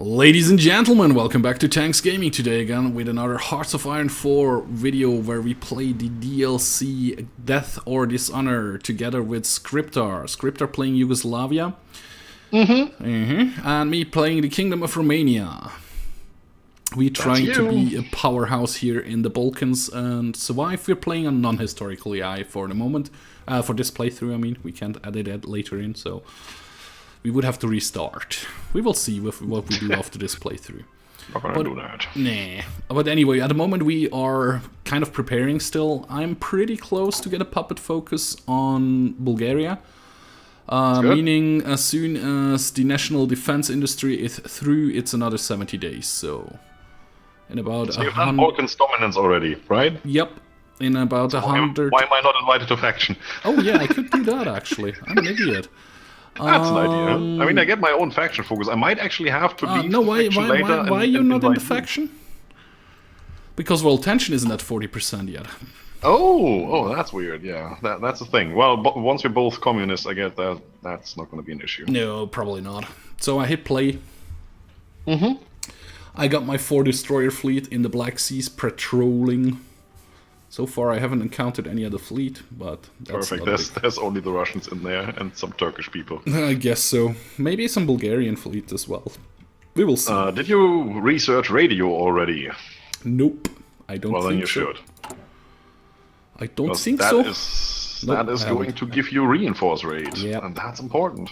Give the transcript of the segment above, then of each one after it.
Ladies and gentlemen, welcome back to Tanks Gaming today again with another Hearts of Iron 4 video where we play the DLC Death or Dishonor together with Scryptar. Scryptar playing Yugoslavia and me playing the Kingdom of Romania. We're trying to be a powerhouse here in the Balkans and survive. We're playing on non-historical AI for the moment. For this playthrough, I mean. We can't edit it later in, so we would have to restart. We will see what we do after this playthrough. Not gonna do that. Nah. But anyway, at the moment we are kind of preparing still. I'm pretty close to get a puppet focus on Bulgaria. Meaning as soon as the national defense industry is through, it's another 70 days. So in about so you've done Balkan's dominance already, right? Yep. In about 100... Why am I not invited to faction? Oh yeah, I could do that actually. I'm an idiot. That's an idea. I mean, I get my own faction focus. I might actually have to leave no, the faction later. Why are you not in the faction? Because world tension isn't at 40% yet. Oh, that's weird. Yeah, that's the thing. Well, once we're both communists, I get that. That's not going to be an issue. No, probably not. So I hit play. I got my 4 destroyer fleet in the Black Seas patrolling. So far, I haven't encountered any other fleet, but that's perfect. There's only the Russians in there and some Turkish people. I guess so. Maybe some Bulgarian fleet as well. We will see. Did you research radio already? Nope, I don't think so. Well, then you should. I don't think so. That is going to give you reinforce rate, yep. And that's important.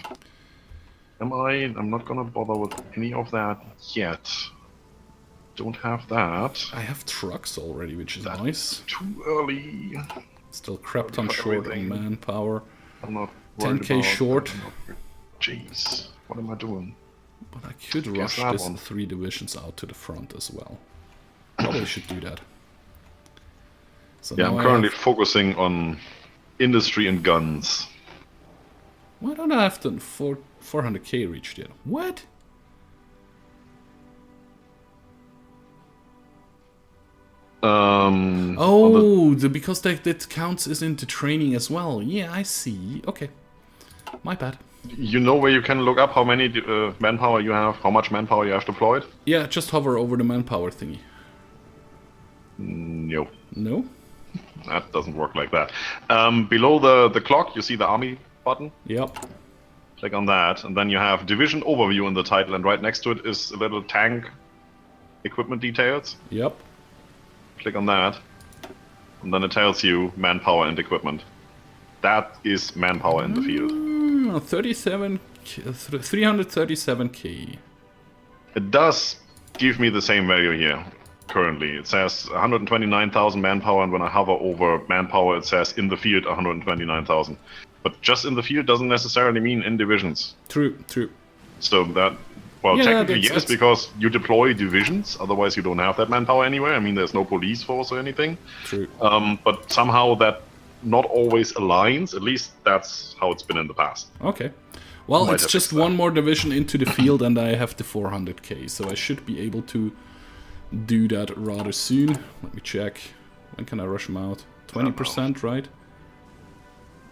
I'm not gonna bother with any of that yet. Don't have that. I have trucks already, which is nice. Too early. Still crap ton short on manpower. I'm not 10k short. Jeez, what am I doing? But I could rush this 3 divisions out to the front as well. Probably should do that. So yeah, I'm currently focusing on industry and guns. Why don't I have the 400k reached yet? What? Because that counts as into training as well. Yeah, I see. Okay, my bad. You know where you can look up how many manpower you have, how much manpower you have deployed? Yeah, just hover over the manpower thingy. No. No? That doesn't work like that. Below the clock, you see the army button? Yep. Click on that, and then you have division overview in the title, and right next to it is a little tank equipment details. Yep. Click on that, and then it tells you manpower and equipment. That is manpower in the field. 337k. It does give me the same value here, currently. It says 129,000 manpower, and when I hover over manpower, it says in the field 129,000. But just in the field doesn't necessarily mean in divisions. True. So that... Well, yeah, technically yes, because you deploy divisions, otherwise you don't have that manpower anywhere. I mean, there's no police force or anything. True. But somehow that not always aligns, at least that's how it's been in the past. Okay. Well, it's just one more division into the field and I have the 400k, so I should be able to do that rather soon. Let me check. When can I rush them out? 20%, right?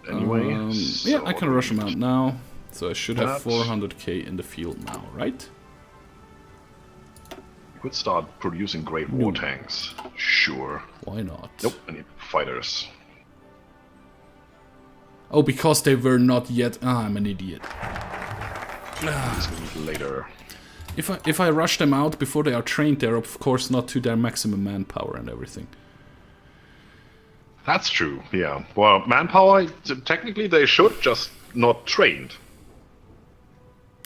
Anyway. Yeah, I can rush them out now. So I should have 400k in the field now, right? You could start producing great war tanks. Sure. Why not? Nope, I need fighters. Oh, because they were not yet... I'm an idiot. Later. If I rush them out before they are trained, they're of course not to their maximum manpower and everything. That's true, yeah. Well, manpower, technically they should, just not trained.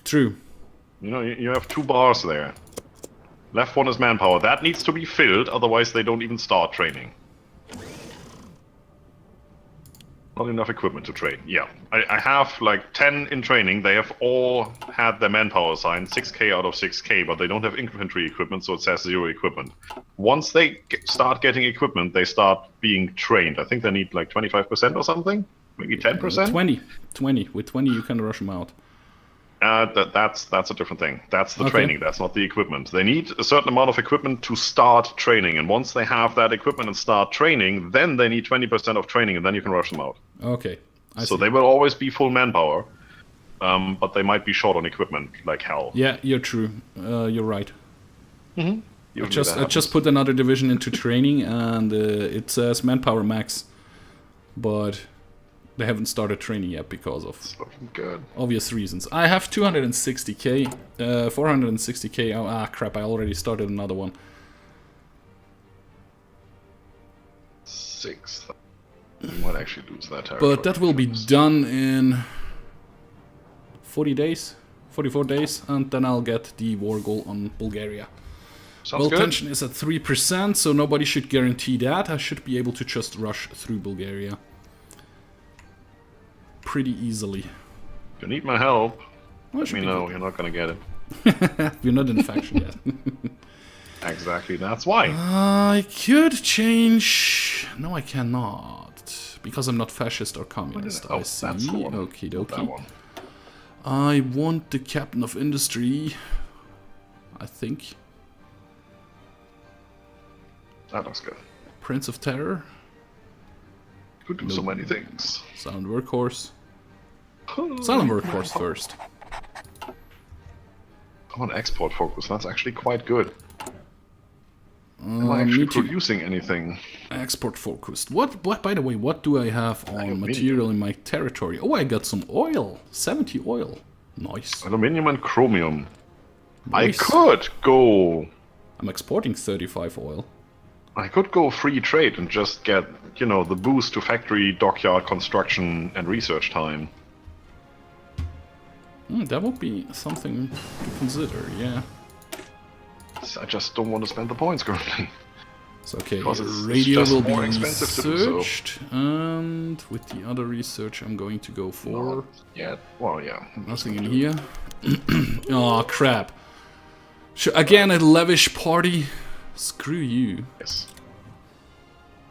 True. You know, you have 2 bars there. Left one is manpower. That needs to be filled, otherwise they don't even start training. Not enough equipment to train. Yeah. I have like 10 in training. They have all had their manpower assigned, 6k out of 6k, but they don't have infantry equipment, so it says 0 equipment. Once they start getting equipment, they start being trained. I think they need like 25% or something? Maybe 10%? 20. With 20 you can rush them out. That's a different thing. That's the training, that's not the equipment. They need a certain amount of equipment to start training, and once they have that equipment and start training, then they need 20% of training, and then you can rush them out. Okay. So they will always be full manpower. but they might be short on equipment like hell. Yeah, you're true. You're right. Mm-hmm. I just put another division into training, and it says manpower max, but they haven't started training yet because of good. obvious reasons. I have 260k, 460k. Oh, crap! I already started another one. 6. You might actually lose that territory. But that will be done in 40 days, 44 days, and then I'll get the war goal on Bulgaria. Sounds Well, good. tension is at 3%, so nobody should guarantee that. I should be able to just rush through Bulgaria pretty easily. If you need my help, Well, let me know. You're not gonna get it. You're not in faction yet. Exactly, that's why. I could change... No, I cannot. Because I'm not fascist or communist. Oh, I see. that's the one. Okie Not that dokie. one. I want the captain of industry. I think. That looks good. Prince of Terror. Could do so many things. Silent Workhorse. Silent Workhorse first. I'm on export focus. That's actually quite good. Am I actually producing anything? Export focused. What? By the way, what do I have on material in my territory? Oh, I got some oil. 70 oil. Nice. Aluminium and chromium. Nice. I could go. I'm exporting 35 oil. I could go free trade and just get, you know, the boost to factory, dockyard construction, and research time. That would be something to consider, yeah. I just don't want to spend the points currently. So, okay, Because it's radio just will more be expensive to do so. researched, and with the other research I'm going to go for... Yeah, well, yeah. Nothing in here. Oh crap. Again, a lavish party? Screw you. Yes.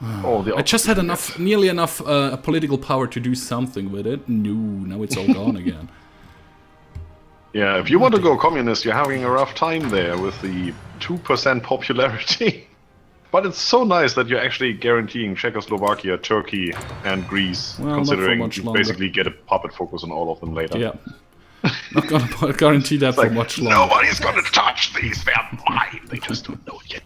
Oh, I just had enough, nearly enough political power to do something with it. No, now it's all gone again. Yeah, if you want to go communist, you're having a rough time there with the 2% popularity. But it's so nice that you're actually guaranteeing Czechoslovakia, Turkey, and Greece, Well, considering not for much you longer. basically get a puppet focus on all of them later. Yeah. Not gonna guarantee that for much longer. Nobody's gonna touch these, they're mine. They just don't know yet.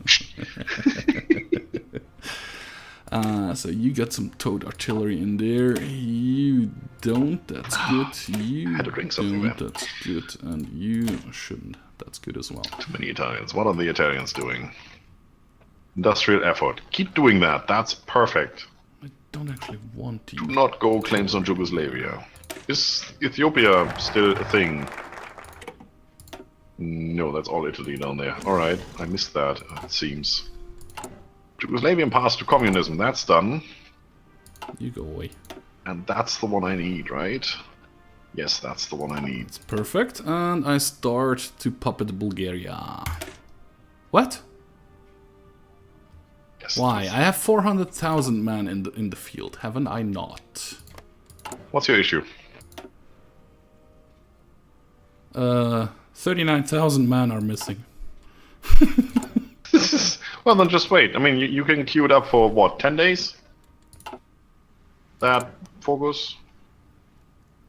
So you got some towed artillery in there. You don't. That's good. You Had to drink something don't. there. That's good. And you shouldn't. That's good as well. Too many Italians. What are the Italians doing? Industrial effort. Keep doing that. That's perfect. I don't actually want Do to. not go claims on Yugoslavia. Is Ethiopia still a thing? No, that's all Italy down there. Alright, I missed that, it seems. Yugoslavian pass to communism, that's done. You go away. And that's the one I need, right? Yes, that's the one I need. It's perfect. And I start to puppet Bulgaria. What? Yes, Why? I have 400,000 men in the field, haven't I not? What's your issue? 39,000 men are missing. Well, then just wait. I mean, you can queue it up for, what, 10 days? That focus?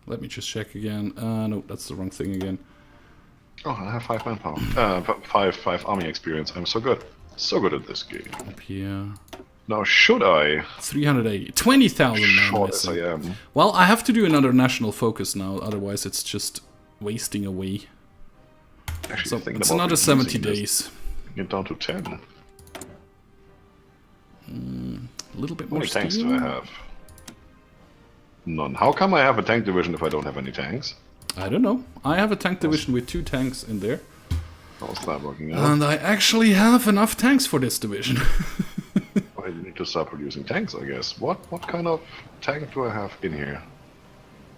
Let me just check again. No, that's the wrong thing again. Oh, I have 5 manpower. 5 army experience. I'm so good. So good at this game. Up here. Now, should I? 380. 20,000 men Sure, yes, I missing. am. Well, I have to do another national focus now, otherwise it's just wasting away. Actually, So thinking it's about another 70 reducing this. days. Get down to 10. A little bit How more many tanks steel. do I have? None. How come I have a tank division if I don't have any tanks? I don't know. I have a tank division with 2 tanks in there. How's that working out? And I actually have enough tanks for this division. I need to start producing tanks, I guess. What kind of tank do I have in here?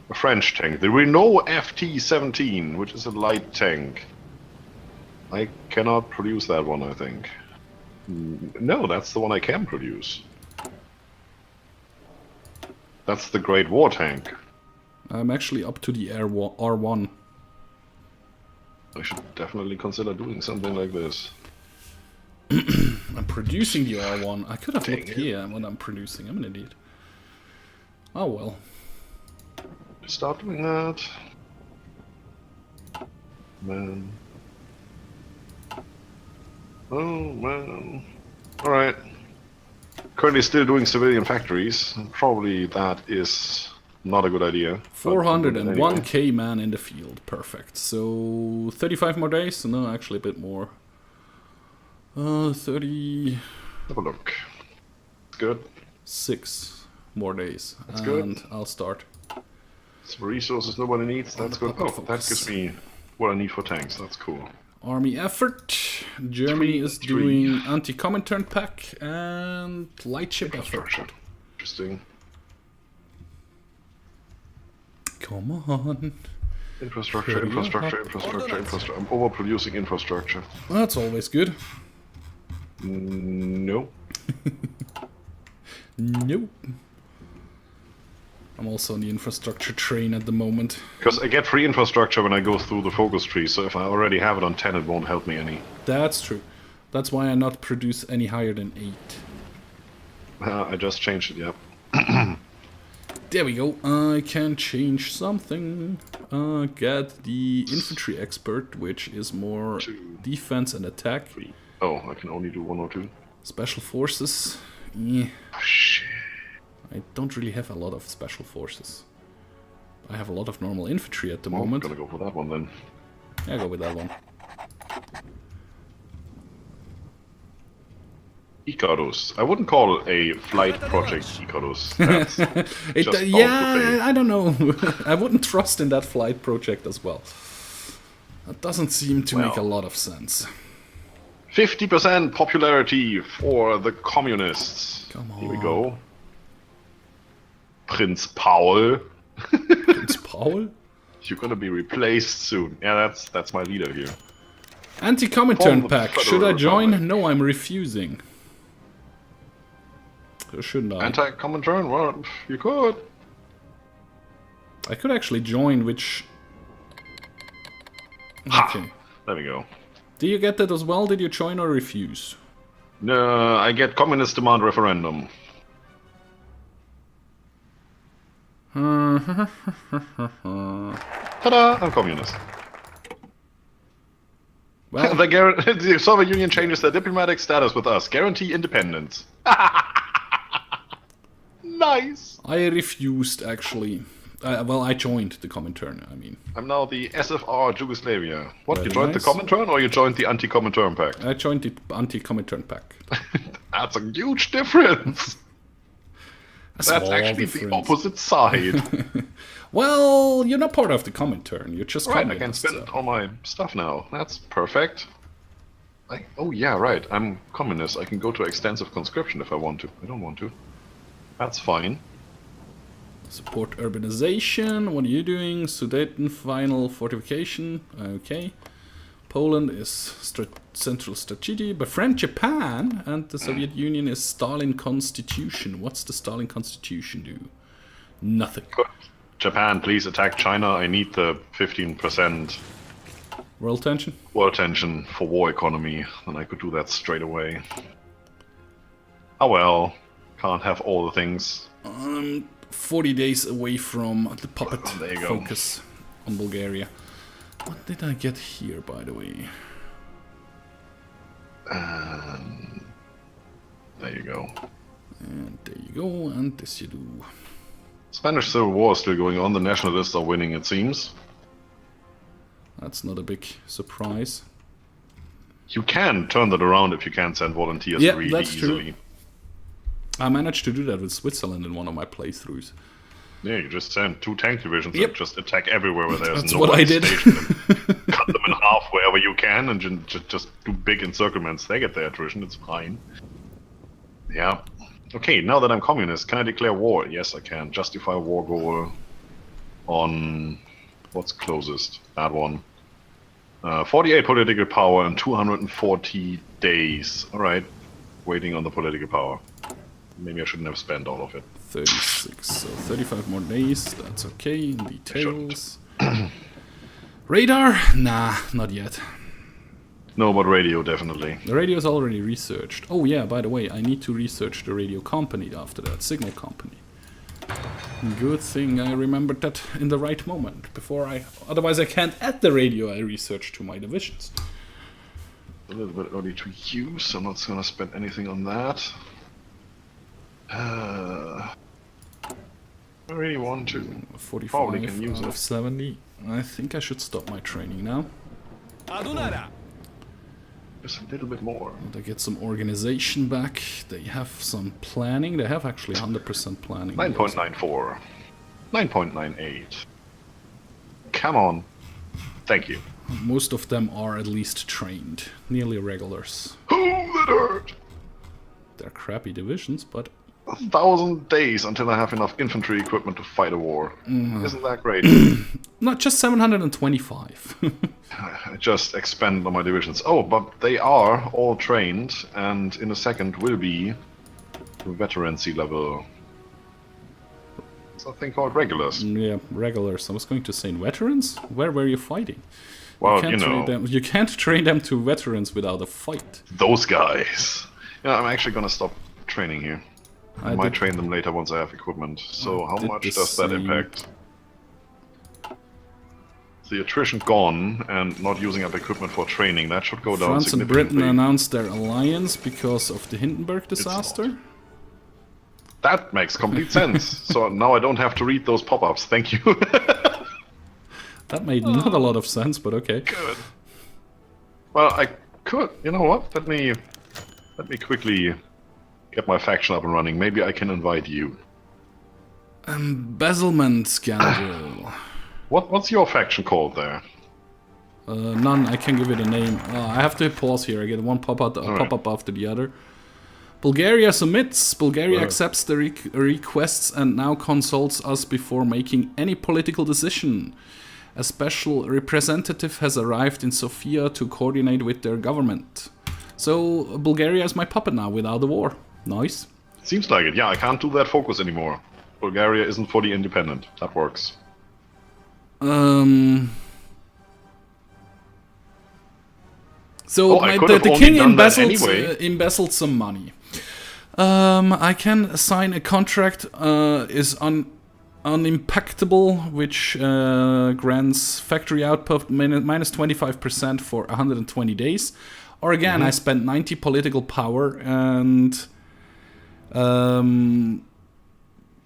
A French tank. The Renault FT-17, which is a light tank. I cannot produce that one, I think. No, that's the one I can produce. That's the Great War tank. I'm actually up to the R1. I should definitely consider doing something like this. I'm producing the R1. I could have looked Dang it. here when I'm producing. I'm an idiot. Oh well. Start doing that. Man. Oh, man. Alright. Currently still doing civilian factories. Probably that is not a good idea. 401k man in the field. Perfect. So 35 more days? No, actually a bit more. 30... Have a look. Good. 6 more days. That's and good. I'll start. Some resources nobody needs. That's good. Oh, that gives me what I need for tanks. That's cool. Army effort. Germany is doing anti-Comintern pack and light ship effort. Interesting. Come on. Infrastructure. I'm overproducing infrastructure. That's always good. No. Nope. I'm also on the infrastructure train at the moment. Because I get free infrastructure when I go through the focus tree, so if I already have it on 10, it won't help me any. That's true. That's why I not produce any higher than 8. I just changed it, yep. There we go. I can change something. Get the infantry expert, which is more defense and attack. 3. Oh, I can only do 1 or 2. Special forces. Yeah. Oh, shit. I don't really have a lot of special forces. I have a lot of normal infantry at the moment. I'm gonna go for that one then. Yeah, go with that one. Icarus. I wouldn't call a flight project Icarus. That's yeah, I don't know. I wouldn't trust in that flight project as well. That doesn't seem to make a lot of sense. 50% popularity for the communists. Come on. Here we go. Prince Paul. Prince Paul? You're gonna be replaced soon. Yeah, that's my leader here. Anti-Comintern pack. Should I join? No, I'm refusing. Or shouldn't I? Anti-Comintern? Well, you could. I could actually join, which... Okay. There we go. Do you get that as well? Did you join or refuse? No, I get communist demand referendum. Ta-da! I'm communist. Well, the Soviet Union changes their diplomatic status with us. Guarantee independence. Nice! I refused, actually. Well, I joined the Comintern, I mean. I'm now the SFR Yugoslavia. What, Very you joined nice. the Comintern or you joined the anti-Comintern pact? I joined the anti-Comintern pack. That's a huge difference! That's actually the opposite side. Well, you're not part of the Comintern, you're just right, communist. I can spend all my stuff now. That's perfect. Oh yeah, right, I'm communist. I can go to extensive conscription if I want to. I don't want to. That's fine. Support urbanization, what are you doing? Sudeten final fortification, okay. Poland is central strategy, befriend Japan, and the Soviet Union is Stalin Constitution. What's the Stalin Constitution do? Nothing. Good. Japan, please attack China. I need the 15% World tension? world tension for war economy, and I could do that straight away. Oh well, can't have all the things. 40 days away from the puppet There you go. focus on Bulgaria. What did I get here, by the way? There you go. And there you go, and this you do. Spanish Civil War is still going on. The nationalists are winning, it seems. That's not a big surprise. You can turn that around if you can send volunteers really that's easily. true. I managed to do that with Switzerland in one of my playthroughs. Yeah, you just send 2 tank divisions Yep. and just attack everywhere where there's That's no what I did. station and cut them in half wherever you can and just do big encirclements. They get their attrition, it's fine. Yeah. Okay, now that I'm communist, can I declare war? Yes, I can. Justify war goal on... what's closest? That one. 48 political power and 240 days. Alright. Waiting on the political power. Maybe I shouldn't have spent all of it. 36, so 35 more days, that's okay. Details. Radar? Nah, not yet. No, but radio, definitely. The radio is already researched. Oh yeah, by the way, I need to research the radio company after that, signal company. Good thing I remembered that in the right moment. Otherwise I can't add the radio I researched to my divisions. A little bit early to use, so I'm not gonna spend anything on that. I really want to. 45 Probably can use out it. of 70. I think I should stop my training now. Just a little bit more. They get some organization back. They have some planning. They have actually 100% planning. 9.94. 9.98. Come on. Thank you. Most of them are at least trained. Nearly regulars. Oh, that hurt! They're crappy divisions, but... 1,000 days until I have enough infantry equipment to fight a war. Isn't that great? Not just 725. I just expand on my divisions. Oh, but they are all trained, and in a second will be veterancy level. Something called regulars. Yeah, regulars. I was going to say veterans? Where were you fighting? Well, you can't train them to veterans without a fight. Those guys. Yeah, I'm actually gonna stop training here. I might train them later once I have equipment. So how much does that impact? The attrition gone and not using up equipment for training, that should go down France and significantly. Britain announced their alliance because of the Hindenburg disaster. That makes complete sense. So now I don't have to read those pop-ups. Thank you. That made not a lot of sense, but okay. Good. Well, I could. You know what? Let me quickly get my faction up and running. Maybe I can invite you. Embezzlement scandal. What's your faction called there? None. I can give it a name. I have to pause here. I get one pop-up after the other. Bulgaria submits. Bulgaria accepts the requests and now consults us before making any political decision. A special representative has arrived in Sofia to coordinate with their government. So Bulgaria is my puppet now without the war. Nice. Seems like it. Yeah, I can't do that focus anymore. Bulgaria isn't fully independent. That works. So the king embezzled some money. I can assign a contract is unimpactable, which grants factory output minus 25% for 120 days. Or again, I spent 90 political power and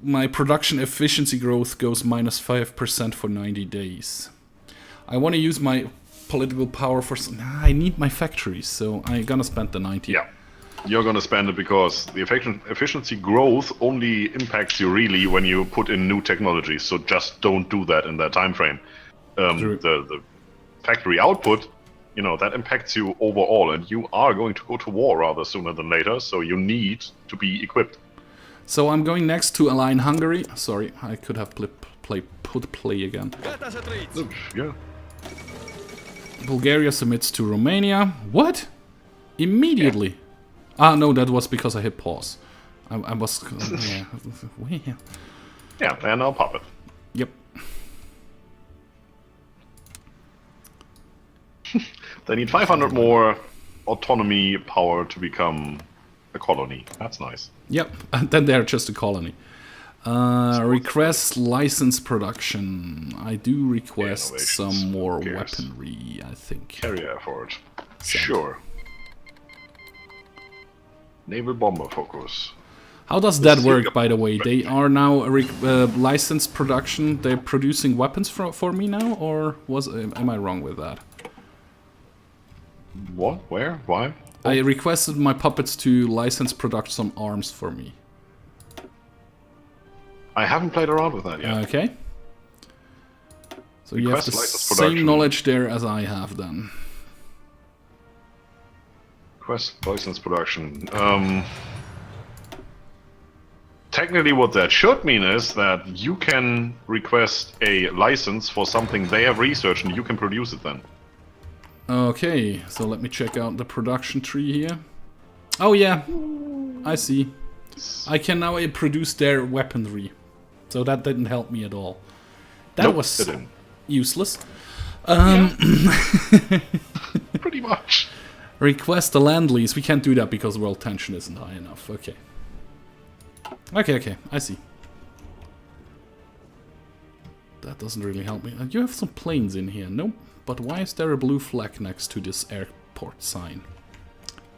my production efficiency growth goes minus 5% for 90 days. I want to use my political power for some... I need my factories, so I'm gonna spend the 90. Yeah, you're gonna spend it because the efficiency growth only impacts you really when you put in new technology, so just don't do that in that time frame. The factory output, you know, that impacts you overall, and you are going to go to war rather sooner than later, so you need to be equipped. So I'm going next to align Hungary. Sorry, I could have put play again. Oops, yeah. Bulgaria submits to Romania. What? Immediately? Yeah. Ah, no, that was because I hit pause. I was... Yeah, and I'll pop it. Yep. They need 500 more autonomy power to become a colony. That's nice. Yep, and then they're just a colony. Request license production. I do request some more weaponry, I think. Carrier effort. Sure. Naval bomber focus. How does that work, by the way? They are now licensed production. They're producing weapons for me now, or am I wrong with that? What? Where? Why? I requested my puppets to license product some arms for me. I haven't played around with that yet. Okay. So you have the same knowledge there as I have then. Request license production. Technically what that should mean is that you can request a license for something they have researched and you can produce it then. Okay, so let me check out the production tree here. Oh yeah, I see. I can now produce their weaponry. So that didn't help me at all. That was useless. Pretty much. Request a land lease. We can't do that because world tension isn't high enough. Okay. Okay, I see. doesn't really help me. You have some planes in here. Nope. But why is there a blue flag next to this airport sign?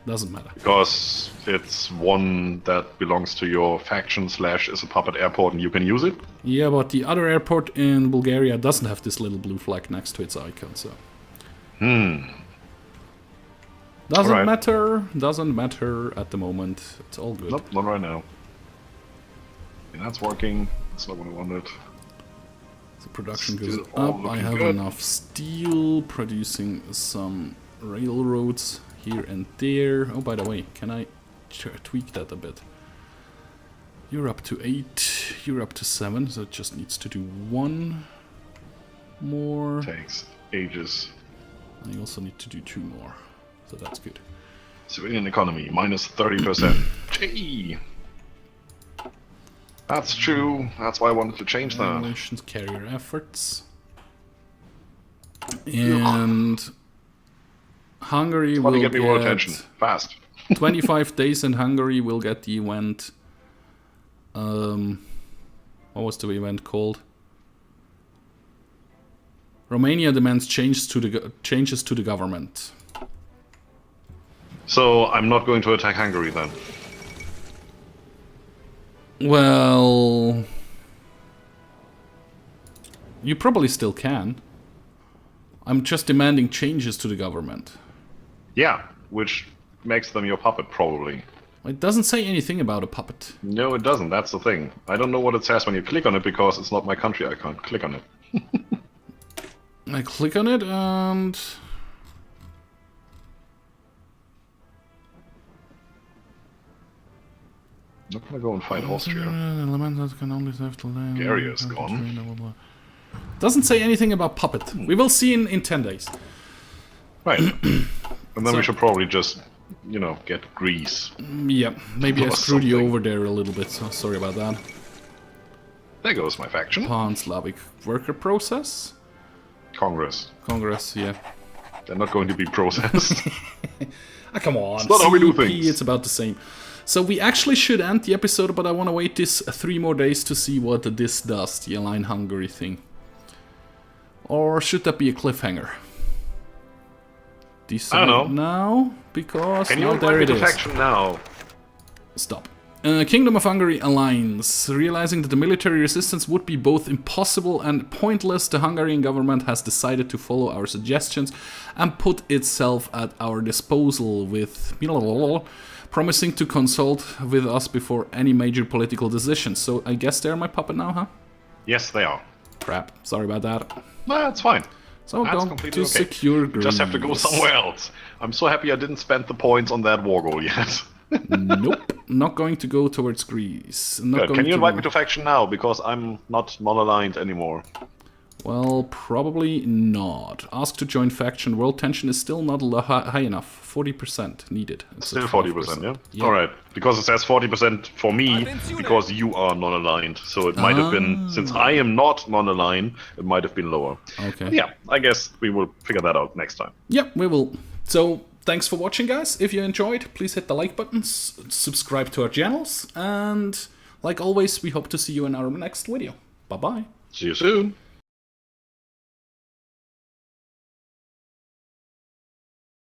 Doesn't matter. Because it's one that belongs to your faction / is a puppet airport and you can use it? Yeah, but the other airport in Bulgaria doesn't have this little blue flag next to its icon, so... Doesn't matter. Doesn't matter at the moment. It's all good. Nope, not right now. And that's working. That's not what I wanted. The production goes up. I have enough steel, producing some railroads here and there. Oh, by the way, can I tweak that a bit? You're up to 8, you're up to 7, so it just needs to do 1 more. Takes ages. I also need to do 2 more, so that's good. Civilian economy, minus 30%. Gee! That's true, that's why I wanted to change that. Relations, carrier efforts. And... Hungary will get me more attention. Fast. 25 days in Hungary will get the event. What was the event called? Romania demands changes to the government. So I'm not going to attack Hungary then? Well... You probably still can. I'm just demanding changes to the government. Yeah, which makes them your puppet, probably. It doesn't say anything about a puppet. No, it doesn't. That's the thing. I don't know what it says when you click on it, because it's not my country. I can't click on it. I click on it and... I'm not gonna go and fight Austria. Bulgaria is gone. Doesn't say anything about puppet. We will see in 10 days. Right. And then we should probably just, you know, get Greece. Yeah, maybe I screwed you over there a little bit, so sorry about that. There goes my faction. Pan-Slavic worker process? Congress. Congress, yeah. They're not going to be processed. Come on. It's not how we do things. It's about the same. So we actually should end the episode, but I want to wait this 3 more days to see what this does, the Align Hungary thing. Or should that be a cliffhanger? Decide I don't know. Now, because Can you invite me to faction now? Stop. Kingdom of Hungary aligns. Realizing that the military resistance would be both impossible and pointless, the Hungarian government has decided to follow our suggestions and put itself at our disposal with promising to consult with us before any major political decisions. So I guess they're my puppet now, huh? Yes, they are. Crap. Sorry about that. No, that's fine. So that's going to secure Greece. Just have to go somewhere else. I'm so happy I didn't spend the points on that war goal yet. Nope. Not going to go towards Greece. Can you invite me to faction now? Because I'm not non-aligned anymore. Well, probably not. Ask to join faction. World tension is still not high enough. 40% needed. Still 40%, yeah? Alright. Because it says 40% for me, because you are non-aligned. So it might have been, since I am not non-aligned, it might have been lower. Okay. But yeah, I guess we will figure that out next time. Yeah, we will. So, thanks for watching, guys. If you enjoyed, please hit the like button, subscribe to our channels, and like always, we hope to see you in our next video. Bye-bye. See you soon.